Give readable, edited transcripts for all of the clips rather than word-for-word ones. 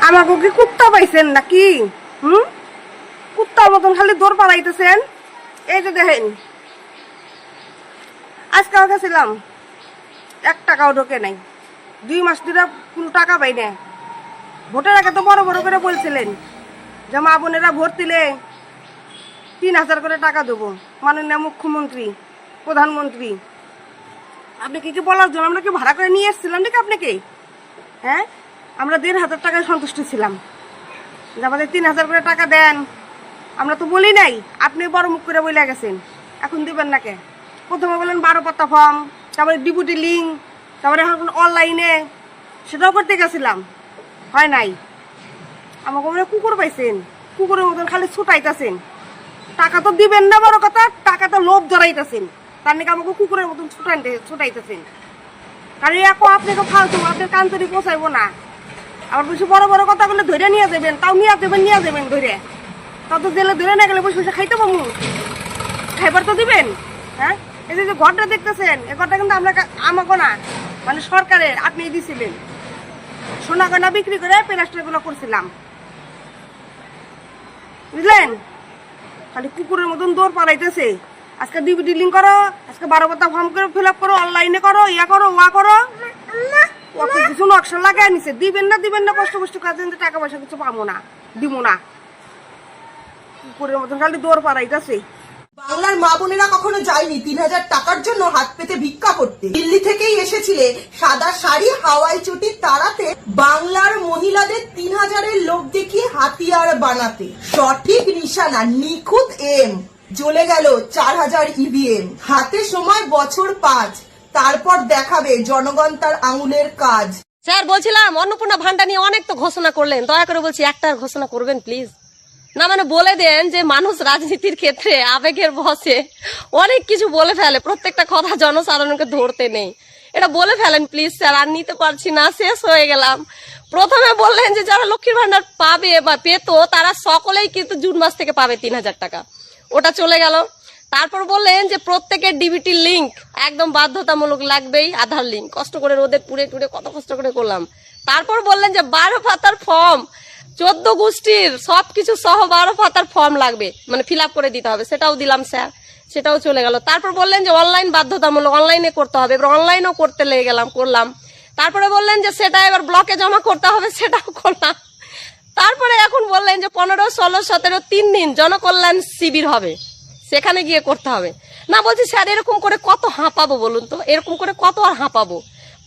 আমাকে কি কুত্তা পাইছেন নাকি? কুত্তার মতন খালি দৌড় পালাইতেছেন। এই যে দেখেন, আজকে গেছিলাম, 1 টাকাও ঢোকে নাই। 2 মাস ধরে কোনো টাকা পাই না। ভোটের আগে তো বড় বড় করে বলছিলেন যে মা বোনেরা ভোট দিলে 3000 করে টাকা দেবো, মাননীয় মুখ্যমন্ত্রী, প্রধানমন্ত্রী। আপনি কি বলার জন্য আমরা কি ভাড়া করে নিয়ে এসেছিলাম নাকি আপনাকে? হ্যাঁ, আমরা 1500 টাকায় সন্তুষ্ট ছিলাম যে আমাদের 3000 করে টাকা দেন। আমরা তো বলি নাই, আপনি বড় মুখ করে বলে গেছেন। এখন দিবেন না কে? প্রথমে বলেন 12 পাতা ফর্ম, তারপরে ডিপুটি লিঙ্ক, তারপরে এখন অনলাইনে, সেটাও করতে গেছিলাম, হয় নাই। আমাকে বলে কুকুর পাইছেন, কুকুরের মতন খালি ছুটাইতেছেন। টাকা তো দিবেন না, বড় কথা, টাকা তো লোভ জড়াইতেছেন। তার নাকি আমাকে কুকুরের মতন ছুটাইতেছেন। কারণ এখন আপনাকে ফালতু, আপনার কান্তরি পৌঁছাইবো না। আবার বেশি বড় বড় কথা বলে ধরে নিয়ে যাবেন, তাও নিয়ে যাবেন ধরে। তাও তো জেলে ধরে না গেলে বসে বসে খাইতে পাবো, খাইবার তো দিবেন। হ্যাঁ, এই যে ঘরটা দেখতেছেন, এই ঘরটা কিন্তু আমাকে না, মানে সরকারের, আপনি দিছিলেন। সোনা গয়না বিক্রি করে প্লাস্টারগুলো করছিলাম, বুঝলেন? খালি কুকুরের মতন দৌড় পালাইতেছে। আজকে ডিবিটি লিঙ্ক করো, আজকে 12 পাতা ফর্ম করে ফিল আপ করো, অনলাইনে করো, ইয়া করো, ওয়া করো। কিছু নকশা লাগাই নিছে। দিবেন না কষ্ট কাজ, টাকা পয়সা কিছু পাবো না, দিব না। কুকুরের মতন খালি দৌড় পালাইতেছে। বাংলার মা বোনেরা কখনো যায়নি 3000 টাকার জন্য হাত পেতে ভিক্ষা করতে। দিল্লি থেকেই এসেছিলে সাদা শাড়ি, হাওয়াই চটি তাড়াতে, বাংলার মহিলাদের 3000-এর লোভ দেখিয়ে হাতিয়ার বানাতে। সঠিক নিশানা, নিখুঁত এম, জ্বলে গেল 4000 ইভিএম। হাতে সময় বছর 5, তারপর দেখাবে জনগণ তার আঙুলের কাজ। স্যার বলছিলাম, অন্নপূর্ণা ভান্ডার নিয়ে অনেক তো ঘোষণা করলেন, দয়া করে বলছি একটা ঘোষণা করবেন প্লিজ। না মানে বলে দেন যে মানুষ রাজনীতির ক্ষেত্রে আবেগের বশে অনেক কিছু বলে ফেলে, প্রত্যেকটা কথা জনসাধারণকে ধরতে নেই। এটা বলে ফেলেন প্লিজ স্যার, আর নিতে পারছি না, শেষ হয়ে গেলাম। প্রথমে বললেন যে যারা লক্ষ্মীর ভান্ডার পাবে বা পেতো তারা সকলেই কিন্তু জুন মাস থেকে পাবে 3000 টাকা, ওটা চলে গেল। তারপর বললেন যে প্রত্যেকের ডিবিটি লিঙ্ক একদম বাধ্যতামূলক লাগবেই, আধার লিঙ্ক। কষ্ট করে রোদে পুড়ে টুড়ে কত কষ্ট করে করলাম। তারপর বললেন যে 12 পাতার ফর্ম, 14 গোষ্ঠীর সবকিছু সহ 12 পাতার ফর্ম লাগবে, মানে ফিল আপ করে দিতে হবে, সেটাও দিলাম স্যার, সেটাও চলে গেল। তারপর বললেন যে অনলাইন বাধ্যতামূলক, অনলাইনে করতে হবে, এবার অনলাইনও করতে লেগে গেলাম, করলাম। তারপরে বললেন যে সেটা এবার ব্লকে জমা করতে হবে, সেটাও করলাম। তারপরে এখন বললেন যে 15, 16, 17 3 দিন জনকল্যাণ শিবির হবে, সেখানে গিয়ে করতে হবে। না বলছি স্যার এরকম করে কত হাঁপাবো বলুন তো, এরকম করে কত আর হাঁপাবো,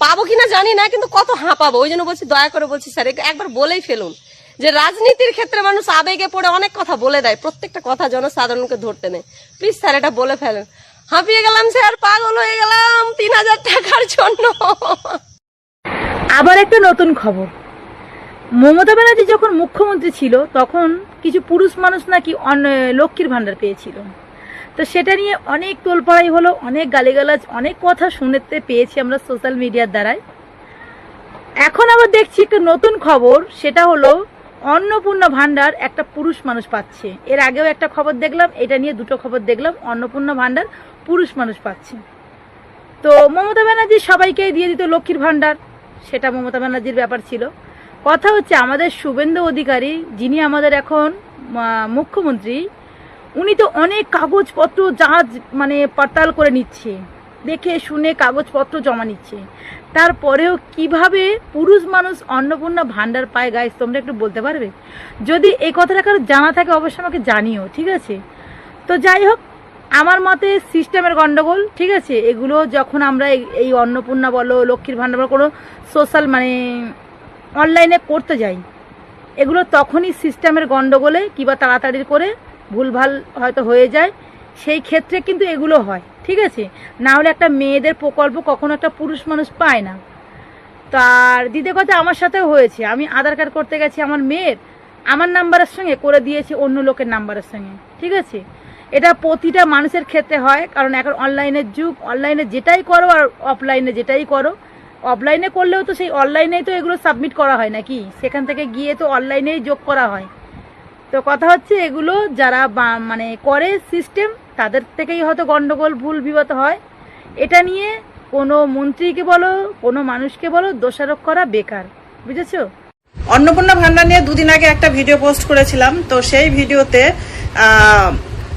পাবো কিনা জানি না, কিন্তু কত হাঁপাবো। ওই জন্য বলছি দয়া করে বলছি স্যার একবার বলেই ফেলুন যে রাজনীতির ক্ষেত্রে মানুষ আবেগে পড়ে অনেক কথা বলে দেয়, প্রত্যেকটা কথা জনসাধারণকে ধরতে নেই। প্লিজ স্যার এটা বলে ফেলেন। হাঁপিয়ে গেলাম স্যার, পাগল হয়ে গেলাম 3000 টাকার জন্য। আবার একটা নতুন খবর, মমতা ব্যানার্জি যখন মুখ্যমন্ত্রী ছিল তখন কিছু পুরুষ মানুষ নাকি লক্ষ্মীর ভান্ডার পেয়েছিল। তো সেটা নিয়ে অনেক তোলপাড়াই হলো, অনেক গালিগালাজ, অনেক কথা শুনতে পেয়েছি আমরা সোশ্যাল মিডিয়ার দ্বারাই। এখন আবার দেখছি একটা নতুন খবর, সেটা হলো অন্নপূর্ণা ভান্ডার একটা পুরুষ মানুষ পাচ্ছে। এর আগেও একটা খবর দেখলাম, এটা নিয়ে দুটো খবর দেখলাম, অন্নপূর্ণা ভান্ডার পুরুষ মানুষ পাচ্ছে। তো মমতা ব্যানার্জি সবাইকে দিয়ে দিত লক্ষ্মীর ভান্ডার, সেটা মমতা ব্যানার্জির ব্যাপার ছিল। কথা হচ্ছে আমাদের শুভেন্দু অধিকারী, যিনি আমাদের এখন মুখ্যমন্ত্রী, উনি তো অনেক কাগজপত্র মানে পড়তাল করে নিচ্ছে, দেখে শুনে কাগজপত্র জমা নিচ্ছে। তারপরেও কিভাবে পুরুষ মানুষ অন্নপূর্ণা ভান্ডার পায় গাইস, তোমরা একটু বলতে পারবে? যদি এই কথাটা কারো জানা থাকে অবশ্যই আমাকে জানিও, ঠিক আছে? তো যাই হোক, আমার মতে সিস্টেমের গন্ডগোল, ঠিক আছে? এগুলো যখন আমরা এই অন্নপূর্ণা বলো, লক্ষ্মীর ভান্ডার বলো, কোনো সোশ্যাল মানে অনলাইনে করতে যাই, এগুলো তখনই সিস্টেমের গন্ডগোলে কিংবা তাড়াতাড়ি করে ভুলভাল হয়তো হয়ে যায়, সেই ক্ষেত্রে কিন্তু এগুলো হয়, ঠিক আছে? না হলে একটা মেয়েদের প্রকল্প কখনো একটা পুরুষ মানুষ পায় না। তার দ্বিতীয় কথা আমার সাথেও হয়েছে, আমি আধার কার্ড করতে গেছি আমার মেয়ের, আমার নাম্বারের সঙ্গে করে দিয়েছি অন্য লোকের নাম্বারের সঙ্গে, ঠিক আছে? এটা প্রতিটা মানুষের ক্ষেত্রে হয়, কারণ এখন অনলাইনের যুগ, অনলাইনে যেটাই করো আর অফলাইনে যেটাই করো, অফলাইনে করলেও তো সেই অনলাইনেই তো এগুলো সাবমিট করা হয় নাকি, সেখান থেকে গিয়ে তো অনলাইনেই যোগ করা হয়। তো কথা হচ্ছে এগুলো যারা মানে করে সিস্টেম, তাদের থেকেই হয়তো গন্ডগোল ভুল বিগত হয়। এটা নিয়ে কোনো মন্ত্রীকে বলো, কোনো মানুষকে বলো, দোষারোপ করা বেকার, বুঝেছো? অন্নপূর্ণা ভান্ডার নিয়ে দুদিন আগে একটা ভিডিও পোস্ট করেছিলাম। তো সেই ভিডিওতে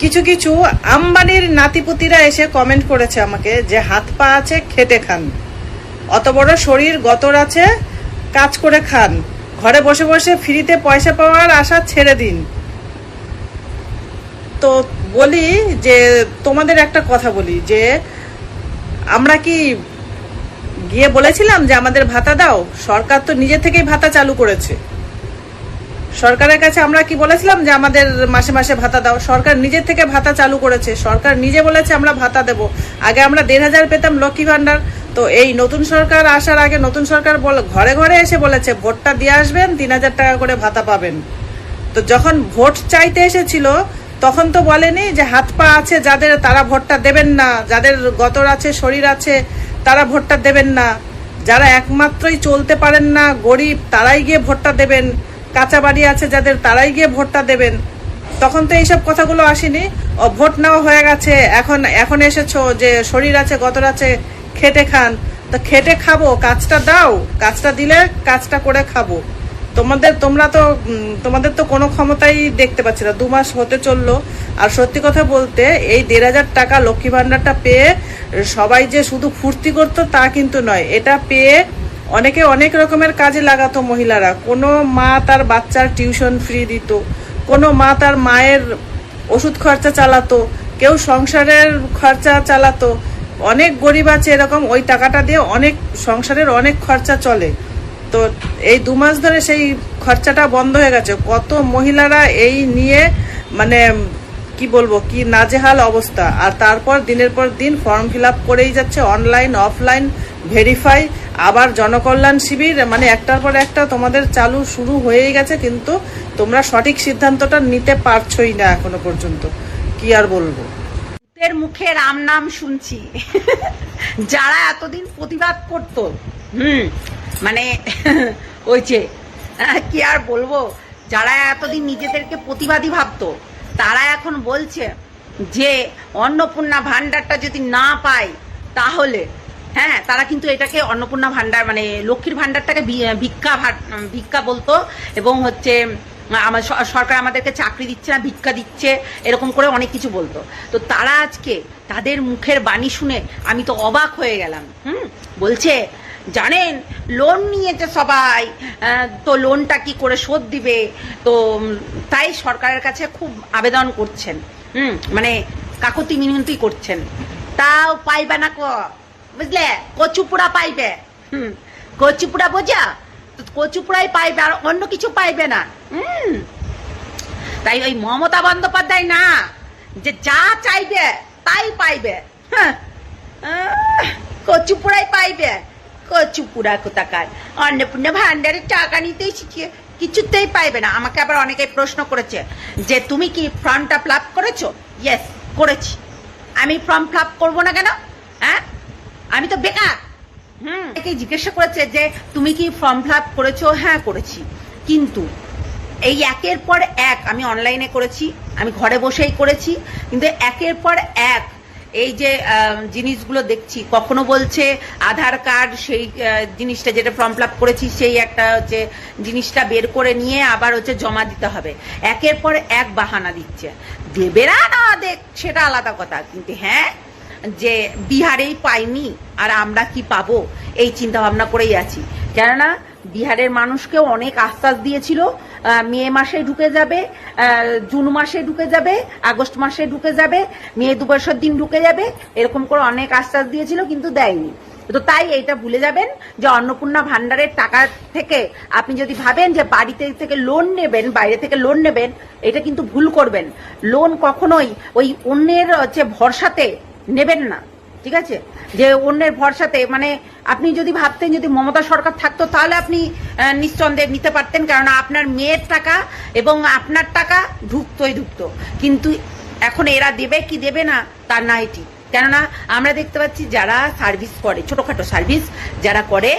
কিছু কিছু আম্বানির নাতিপুতিরা এসে কমেন্ট করেছে আমাকে যে হাত পা আছে খেটে খান, অত বড় শরীর গতর আছে কাজ করে খান, ঘরে বসে বসে ফ্রিতে পয়সা পাওয়ার আশা ছেড়ে দিন। তো বলি যে তোমাদের একটা কথা বলি যে আমরা কি গিয়ে বলেছিলাম যে আমাদের ভাতা দাও? সরকার তো নিজে থেকেই ভাতা চালু করেছে। সরকারের কাছে আমরা কি বলেছিলাম যে আমাদের মাসে মাসে ভাতা দাও? সরকার নিজে থেকে ভাতা চালু করেছে। সরকার নিজে বলেছে আমরা ভাতা দেব। আগে আমরা 1,500 পেতাম লক্ষ্মী ভান্ডার। তো এই নতুন সরকার আসার আগে নতুন সরকার ঘরে ঘরে এসে বলেছে ভোটটা দিয়ে আসবেন, 3,000 টাকা করে ভাতা পাবেন। তো যখন ভোট চাইতে এসেছিল তখন তো বলেনি যে হাত পা আছে যাদের তারা ভোটটা দেবেন না, যাদের গতর আছে শরীর আছে তারা ভোটটা দেবেন না, যারা একমাত্রই চলতে পারেন না গরিব তারাই গিয়ে ভোটটা দেবেন, কাঁচা বাড়ি আছে যাদের তারাই গিয়ে ভোটটা দেবেন। তখন তো এইসব কথাগুলো আসেনি। ভোট নেওয়া হয়ে গেছে, এখন এসেছো যে শরীর আছে গতর আছে খেটে খান। তো খেটে খাবো, কাজটা দাও, কাজটা দিলে কাজটা করে খাবো। তোমাদের তো কোনো ক্ষমতাই দেখতে পাচ্ছি না। 2 মাস হতে চললো। আর সত্যি কথা বলতে এই 1,500 টাকা লক্ষ্মী ভান্ডারটা পেয়ে সবাই যে শুধু ফুর্তি করতো তা কিন্তু নয়। এটা পেয়ে অনেকে অনেক রকমের কাজে লাগাতো মহিলারা। কোনো মা তার বাচ্চার টিউশন ফ্রি দিত, কোনো মা তার মায়ের ওষুধ খরচা চালাতো, কেউ সংসারের খরচা চালাতো। অনেক গরিব আছে এরকম, ওই টাকাটা দিয়ে অনেক সংসারের অনেক খরচা চলে। তো এই 2 মাস ধরে সেই খরচাটা বন্ধ হয়ে গেছে। কত মহিলারা এই নিয়ে মানে কি বলবো কি নাজেহাল অবস্থা। আর তারপর দিনের পর দিন ফর্ম ফিল আপ করেই যাচ্ছে, অনলাইন অফলাইন ভেরিফাই, আবার জনকল্যাণ শিবির, মানে একটার পর একটা তোমাদের চালু শুরু হয়েই গেছে। কিন্তু তোমরা সঠিক সিদ্ধান্তটা নিতে পারছোই না এখনো পর্যন্ত। কি আর বলবো, এর মুখে রাম নাম শুনছি। যারা এতদিন প্রতিবাদ করতো, মানে ওই যে কি আর বলবো, যারা এতদিন নিজেদেরকে প্রতিবাদী ভাবতো তারা এখন বলছে যে অন্নপূর্ণা ভান্ডারটা যদি না পায় তাহলে হ্যাঁ তারা কিন্তু এটাকে অন্নপূর্ণা ভান্ডার মানে লক্ষ্মীর ভান্ডারটাকে ভিক্ষা বলতো। এবং হচ্ছে আমার সরকার আমাদেরকে চাকরি দিচ্ছে না, ভিক্ষা দিচ্ছে, এরকম করে অনেক কিছু বলতো। তো তারা আজকে তাদের মুখের বাণী শুনে আমি তো অবাক হয়ে গেলাম। বলছে জানেন লোন নিয়েছে সবাই, তো লোনটা কি করে শোধ দিবে, তো তাই সরকারের কাছে খুব আবেদন করছেন, মানে কাকুতি মিনতি করছেন। তাও পাইবে না বুঝলে, কচুপুরা পাইবে। কচুপুরা বোঝা, কচুপুরাই পাইবে, আর অন্য কিছু পাইবে না। তাই ওই মমতা বন্দ্যোপাধ্যায় না যে যা চাইবে তাই পাইবে, কচুপুরাই পাইবে। কচুপুরা কোথাকার, অন্নপূর্ণা ভান্ডারের টাকা নিতেই শিখিয়ে কিছুতেই পাইবে না। আমাকে আবার অনেকে প্রশ্ন করেছে যে তুমি কি ফর্মটা ফিল আপ করেছো? ইয়েস করেছি। আমি ফর্ম ফিল আপ করবো না কেন? হ্যাঁ আমি তো বেকার। জিজ্ঞাসা করেছে যে তুমি কি ফর্ম ফিল আপ করেছো? হ্যাঁ করেছি। কিন্তু এই একের পর এক আমি অনলাইনে করেছি, আমি ঘরে বসেই করেছি, কিন্তু একের পর এক এই যে জিনিসগুলো দেখছি, কখনো বলছে আধার কার্ড সেই জিনিসটা যেটা ফর্ম ফিল আপ করেছি সেই একটা হচ্ছে জিনিসটা বের করে নিয়ে আবার হচ্ছে জমা দিতে হবে। একের পর এক বাহানা দিচ্ছে। দেবে না দেখ সেটা আলাদা কথা, কিন্তু হ্যাঁ যে বিহারেই পাইনি আর আমরা কি পাবো এই চিন্তা ভাবনা করেই আছি। কেননা বিহারের মানুষকেও অনেক আশ্বাস দিয়েছিল মে মাসে ঢুকে যাবে, জুন মাসে ঢুকে যাবে, আগস্ট মাসে ঢুকে যাবে, মে দিবসের দিন ঢুকে যাবে, এরকম করে অনেক আশ্বাস দিয়েছিল কিন্তু দেয়নি। তো তাই এইটা ভুলে যাবেন যে অন্নপূর্ণা ভান্ডারের টাকা থেকে আপনি যদি ভাবেন যে বাড়িতে থেকে লোন নেবেন, বাইরে থেকে লোন নেবেন, এটা কিন্তু ভুল করবেন। লোন কখনোই ওই অন্যের হচ্ছে ভরসাতে নেবেন না, ঠিক আছে? যে অন্যের ভরসাতে, মানে আপনি যদি ভাবতেন যদি মমতা সরকার থাকতো তাহলে আপনি নিঃসন্দেহে নিতে পারতেন, কারণ আপনার মেয়ের টাকা এবং আপনার টাকা ঢুকতোই ঢুকতো। কিন্তু এখন এরা দেবে কি দেবে না তার নাই ঠিক। কেননা আমরা দেখতে পাচ্ছি যারা সার্ভিস করে, ছোটোখাটো সার্ভিস যারা করে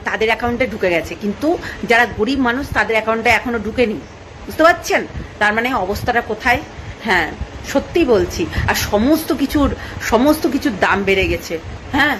তাদের অ্যাকাউন্টে ঢুকে গেছে, কিন্তু যারা গরিব মানুষ তাদের অ্যাকাউন্টে এখনো ঢুকেনি। বুঝতে পারছেন তার মানে অবস্থাটা কোথায়? হ্যাঁ সত্যি বলছি। আর সমস্ত কিছুর দাম বেড়ে গেছে। হ্যাঁ